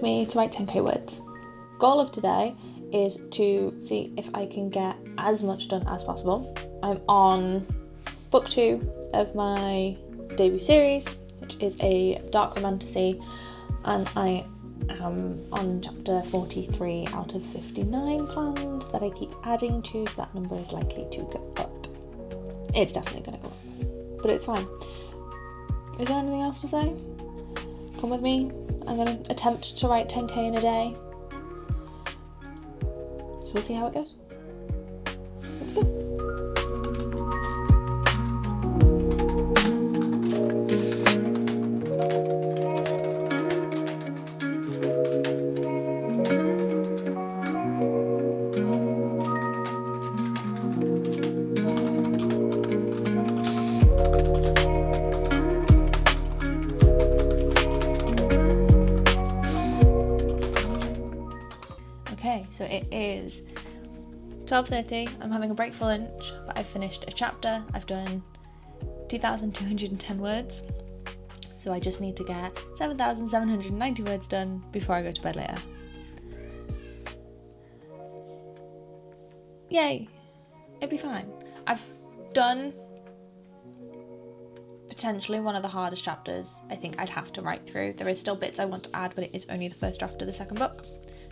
me to write 10k words. Goal of today is to see if I can get as much done as possible. I'm on book 2 of my debut series, which is a dark romantasy, and I am on chapter 43 out of 59 planned that I keep adding to, so that number is likely to go up. It's definitely going to go up, but it's fine. Is there anything else to say? Come with me. I'm going to attempt to write 10k in a day. So we'll see how it goes. Let's go. Okay, so it is 12:30. I'm having a break for lunch, but I've finished a chapter. I've done 2,210 words, so I just need to get 7,790 words done before I go to bed later. Yay! It'll be fine. I've done potentially one of the hardest chapters I think I'd have to write through. There is still bits I want to add, but it is only the first draft of the second book.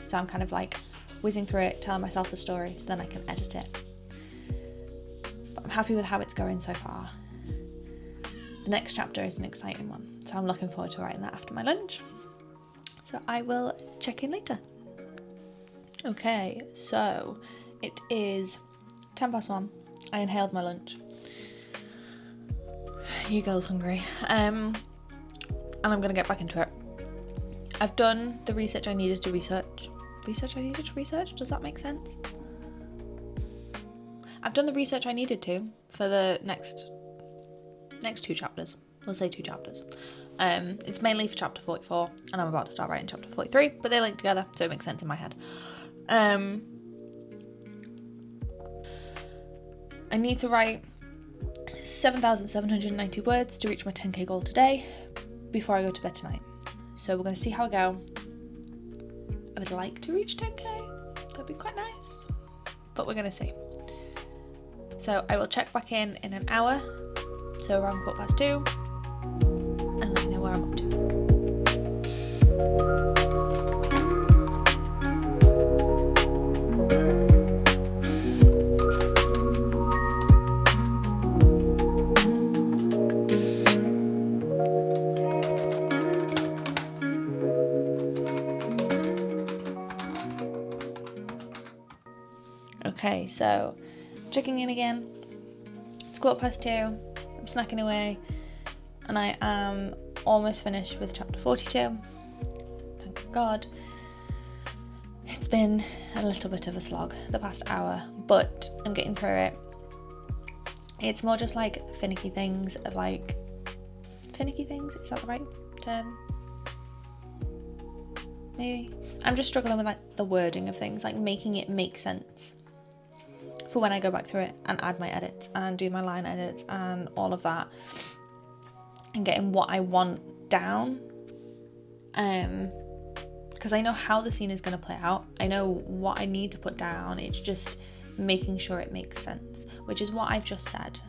So I'm kind of like whizzing through it, telling myself the story so then I can edit it. But I'm happy with how it's going so far. The next chapter is an exciting one, so I'm looking forward to writing that after my lunch. So I will check in later. Okay, so it is 1:10. I inhaled my lunch. You girls hungry? And I'm gonna get back into it. I've done the research I needed to research. Does that make sense? I've done the research I needed to for the next 2 chapters. We'll say 2 chapters. It's mainly for chapter 44, and I'm about to start writing chapter 43, but they link together, so it makes sense in my head. I need to write 7,790 words to reach my 10k goal today before I go to bed tonight. So we're going to see how I go. I would like to reach 10k. That'd be quite nice. But we're going to see. So I will check back in an hour. So around 2:15. And let you know where I'm up to. Okay, so checking in again. It's 2:15. I'm snacking away, and I am almost finished with chapter 42. Thank God. It's been a little bit of a slog the past hour, but I'm getting through it. It's more just like finicky things, is that the right term? Maybe. I'm just struggling with like the wording of things, like making it make sense for when I go back through it and add my edits and do my line edits and all of that, and getting what I want down, because I know how the scene is going to play out. I know what I need to put down. It's just making sure it makes sense, which is what I've just said,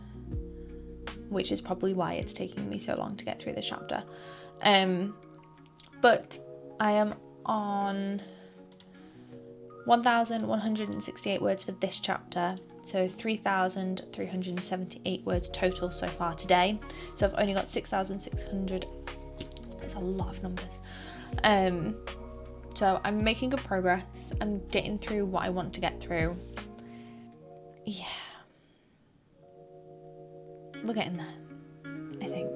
which is probably why it's taking me so long to get through this chapter. But I am on 1,168 words for this chapter, so 3,378 words total so far today. So I've only got 6,600. There's a lot of numbers. So I'm making good progress. I'm getting through what I want to get through. Yeah. We're getting there, I think.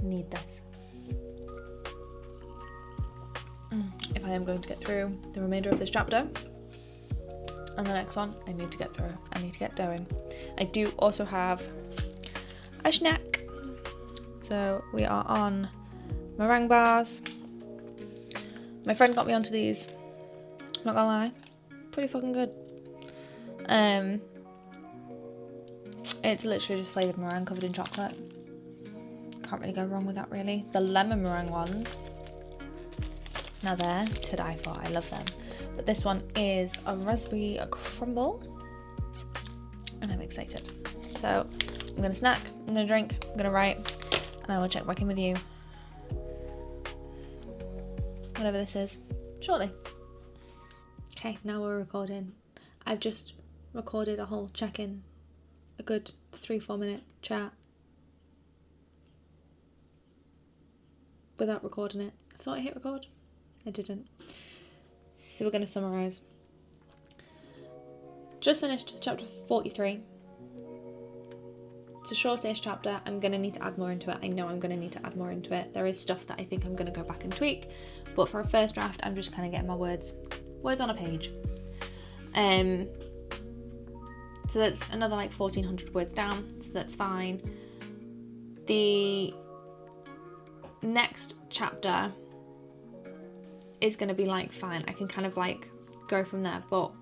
Need this. If I am going to get through the remainder of this chapter, And the next one, I need to get through. I need to get going. I do also have a snack. So we are on meringue bars. My friend got me onto these. I'm not gonna lie, pretty fucking good. It's literally just flavoured meringue covered in chocolate. Can't really go wrong with that, really. The lemon meringue ones, now they're to die for. I love them. But this one is a raspberry crumble, and I'm excited. So I'm gonna snack, I'm gonna drink, I'm gonna write, and I will check back in with you, whatever this is, shortly. Okay, now we're recording. I've just recorded a whole check-in, a good 3-4 minute chat without recording it. I thought I hit record, I didn't. So we're going to summarise. Just finished chapter 43. It's a shortish chapter. I'm going to need to add more into it. I know I'm going to need to add more into it. There is stuff that I think I'm going to go back and tweak, but for a first draft, I'm just kind of getting my words on a page. So that's another like 1,400 words down, so that's fine. The next chapter is going to be like fine. I can kind of like go from there, but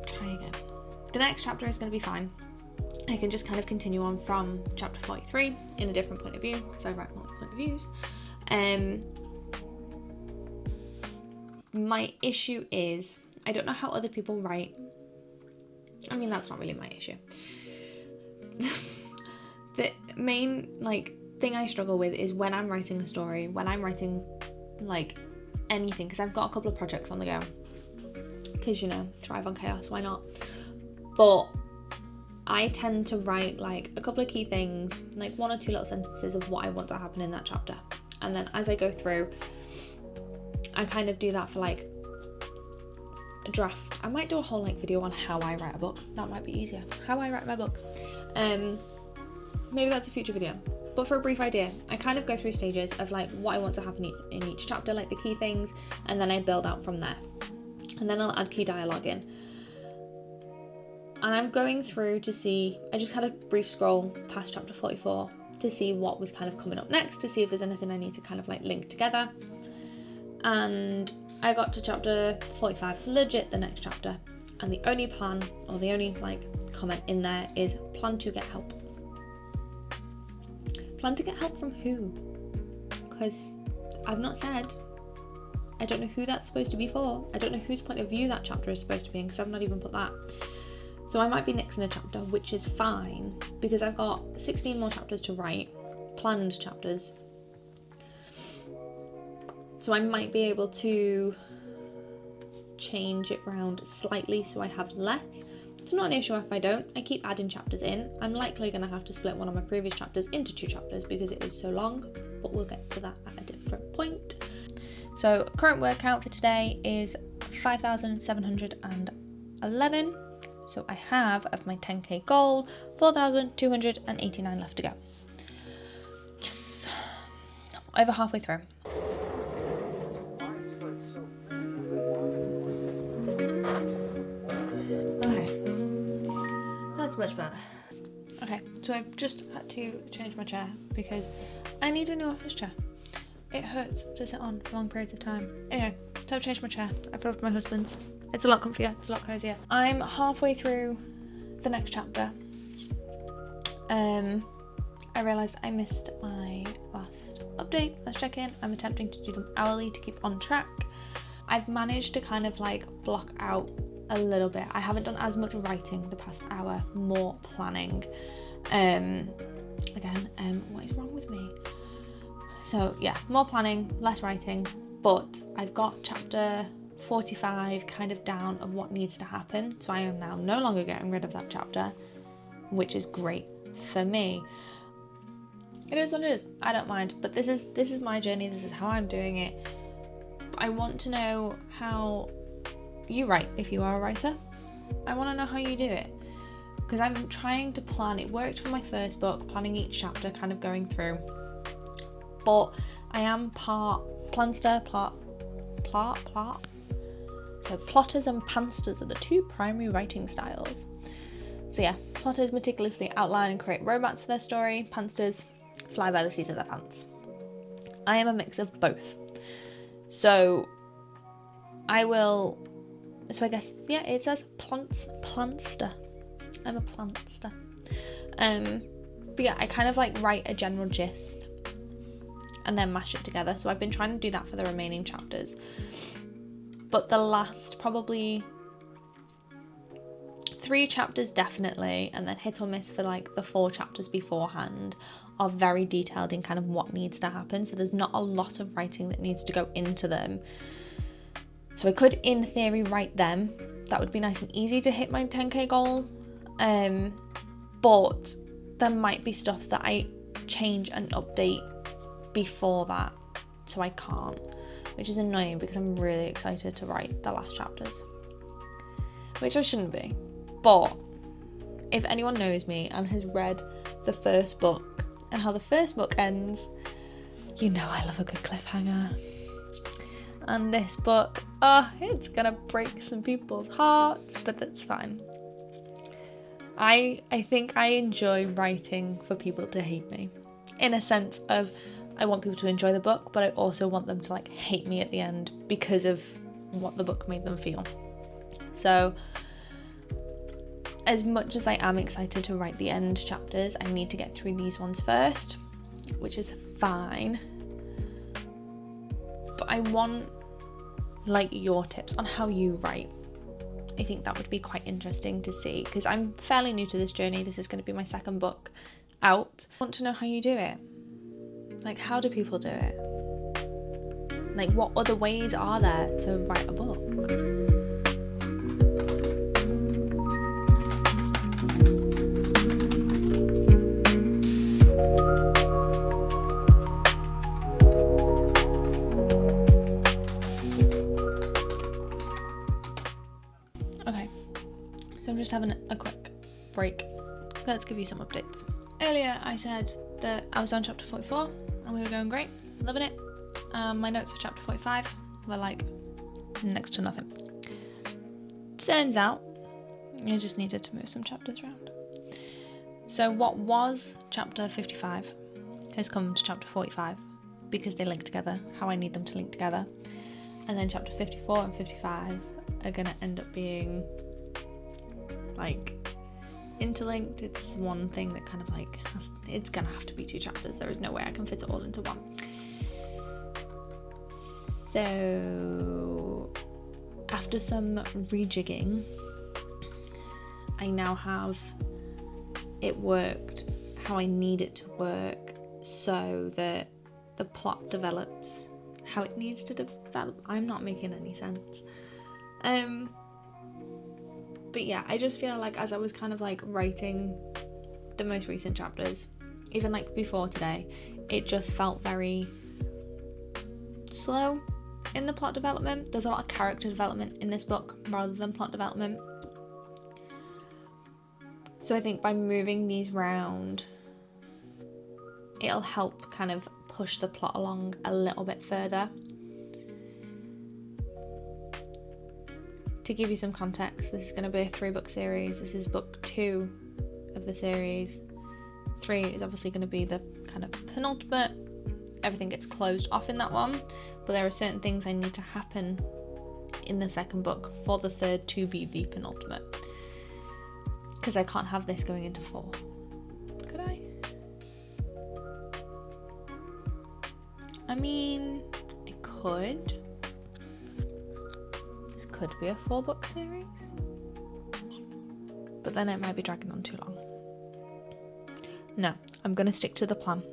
try again. The next chapter is going to be fine. I can just kind of continue on from chapter 43 in a different point of view, because I write multiple point of views. My issue is, I don't know how other people write. I mean, that's not really my issue. The main thing I struggle with is when I'm writing a story, when I'm writing anything, because I've got a couple of projects on the go, because thrive on chaos, why not? But I tend to write a couple of key things, 1 or 2 little sentences of what I want to happen in that chapter, and then as I go through, I kind of do that for a draft. I might do a whole video on how I write a book. That might be easier. How I write my books. Maybe that's a future video. But for a brief idea, I kind of go through stages of what I want to happen in each chapter, the key things, and then I build out from there. And then I'll add key dialogue in. And I'm going through to see, I just had a brief scroll past chapter 44 to see what was kind of coming up next, to see if there's anything I need to kind of link together. And I got to chapter 45, legit the next chapter, and the only plan, or the only comment in there is plan to get help. Plan to get help from who? Because I've not said. I don't know who that's supposed to be for. I don't know whose point of view that chapter is supposed to be in, because I've not even put that. So I might be nixing a chapter, which is fine, because I've got 16 more chapters to write, planned chapters. So I might be able to change it round slightly so I have less. It's not an issue if I don't. I keep adding chapters in. I'm likely going to have to split one of my previous chapters into 2 chapters because it is so long, but we'll get to that at a different point. So current word count for today is 5,711. So I have, of my 10k goal, 4,289 left to go. Yes. Over halfway through. Okay, that's much better. Okay, so I've just had to change my chair because I need a new office chair. It hurts to sit on for long periods of time. Anyway, so I've changed my chair. I've brought my husband's. It's a lot comfier, it's a lot cozier. I'm halfway through the next chapter. I realised I missed my last update, last check-in. I'm attempting to do them hourly to keep on track. I've managed to kind of block out a little bit. I haven't done as much writing the past hour, more planning. What is wrong with me? So yeah, more planning, less writing, but I've got chapter 45 kind of down of what needs to happen. So I am now no longer getting rid of that chapter, which is great for me. It is what it is. I don't mind, but this is my journey. This is how I'm doing it. I want to know how you write if you are a writer. I want to know how you do it, because I'm trying to plan. It worked for my first book, planning each chapter, kind of going through, but I am part planster, plot, So plotters and pansters are the two primary writing styles. So yeah, plotters meticulously outline and create romance for their story. Pansters fly by the seat of their pants. I am a mix of both. So I guess, yeah, it says plantster. I'm a plantster. But yeah, I kind of like write a general gist and then mash it together. So I've been trying to do that for the remaining chapters. But the last probably 3 chapters definitely, and then hit or miss for like the 4 chapters beforehand, are very detailed in kind of what needs to happen. So there's not a lot of writing that needs to go into them. So I could, in theory, write them. That would be nice and easy to hit my 10k goal. But there might be stuff that I change and update before that, so I can't, which is annoying because I'm really excited to write the last chapters, which I shouldn't be. But if anyone knows me and has read the first book and how the first book ends, you know I love a good cliffhanger. And this book, it's gonna break some people's hearts, but that's fine. I think I enjoy writing for people to hate me, in a sense of I want people to enjoy the book, but I also want them to like hate me at the end because of what the book made them feel. So as much as I am excited to write the end chapters, I need to get through these ones first, which is fine. But I want like your tips on how you write. I think that would be quite interesting to see, because I'm fairly new to this journey. This is going to be my second book out. I want to know how you do it. Like, how do people do it? Like, what other ways are there to write a book? Okay, so I'm just having a quick break. Let's give you some updates. Earlier I said that I was on chapter 44 and we were going great, loving it. My notes for chapter 45 were like next to nothing. Turns out I just needed to move some chapters around. So what was chapter 55 has come to chapter 45 because they link together how I need them to link together. And then chapter 54 and 55 are going to end up being like interlinked. It's one thing that kind of like it's gonna have to be 2 chapters. There is no way I can fit it all into one. So after some rejigging, I now have it worked how I need it to work so that the plot develops how it needs to develop. I'm not making any sense. But yeah, I just feel like as I was kind of like writing the most recent chapters, even like before today, it just felt very slow in the plot development. There's a lot of character development in this book rather than plot development. So I think by moving these round, it'll help kind of push the plot along a little bit further. To give you some context, this is going to be a 3-book series. This is book 2 of the series. 3 is obviously going to be the kind of penultimate. Everything gets closed off in that one, but there are certain things I need to happen in the second book for the third to be the penultimate, because I can't have this going into 4. Could I? I mean, I could. This could be a 4-book series, but then it might be dragging on too long. No, I'm going to stick to the plan.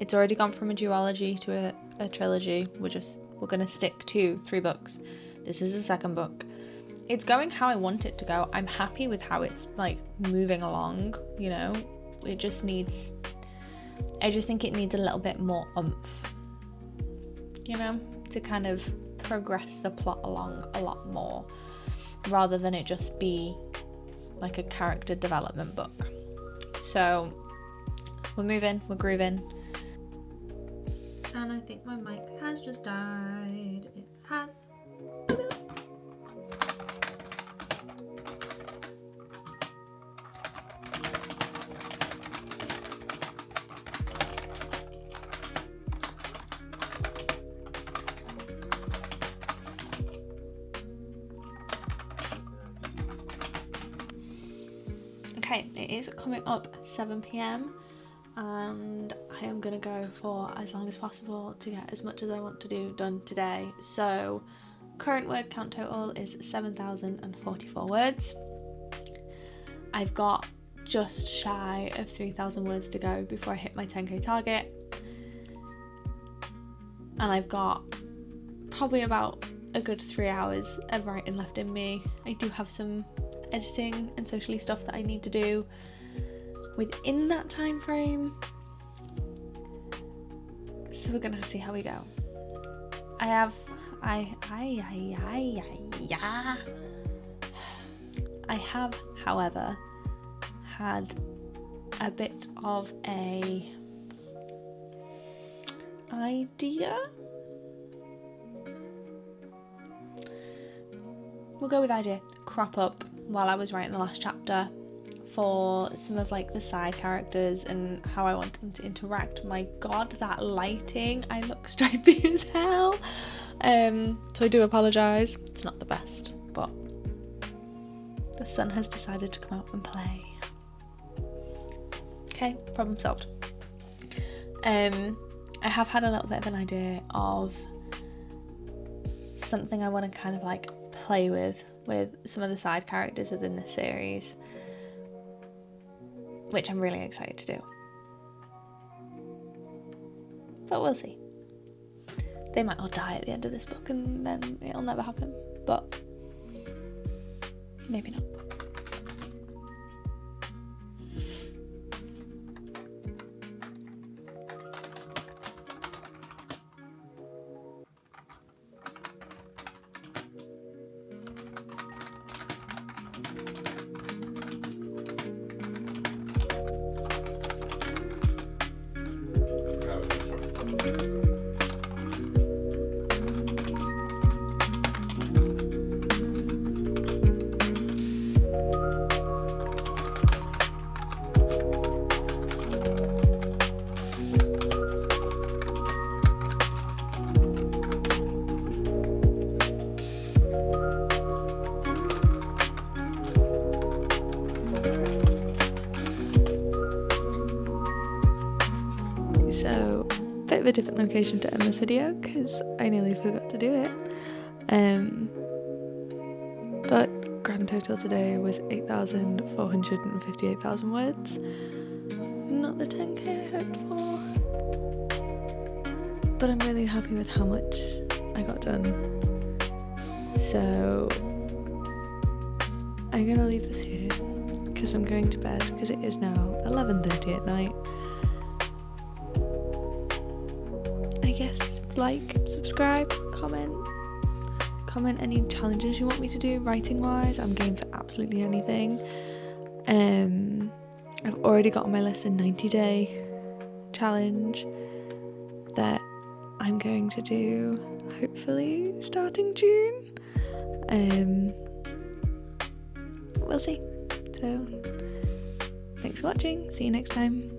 It's already gone from a duology to a trilogy. We're going to stick to 3 books. This is the second book. It's going how I want it to go. I'm happy with how it's like moving along, you know. I just think it needs a little bit more oomph, you know, to kind of progress the plot along a lot more, rather than it just be like a character development book. So we're moving, we're grooving. And I think my mic has just died. It has. Okay, it is coming up 7 p.m. and I am going to go for as long as possible to get as much as I want to do done today. So current word count total is 7,044 words. I've got just shy of 3,000 words to go before I hit my 10k target, and I've got probably about a good 3 hours of writing left in me. I do have some editing and socially stuff that I need to do within that time frame, so we're gonna see how we go. I have, however, had a bit of a idea. We'll go with idea. Crop up while I was writing the last chapter for some of like the side characters and how I want them to interact. My god, that lighting, I look stripy as hell. So I do apologise. It's not the best, but the sun has decided to come out and play. Okay, problem solved. I have had a little bit of an idea of something I want to kind of like play with some of the side characters within this series, which I'm really excited to do. But we'll see. They might all die at the end of this book and then it'll never happen, but maybe not. So, bit of a different location to end this video because I nearly forgot to do it. But grand total today was 8,458,000 words. Not the 10k I hoped for, but I'm really happy with how much I got done. So I'm gonna leave this here because I'm going to bed because it is now 11:30 at night. I guess like, subscribe, comment any challenges you want me to do writing wise. I'm game for absolutely anything. I've already got on my list a 90-day challenge that I'm going to do hopefully starting June. We'll see. So thanks for watching, see you next time.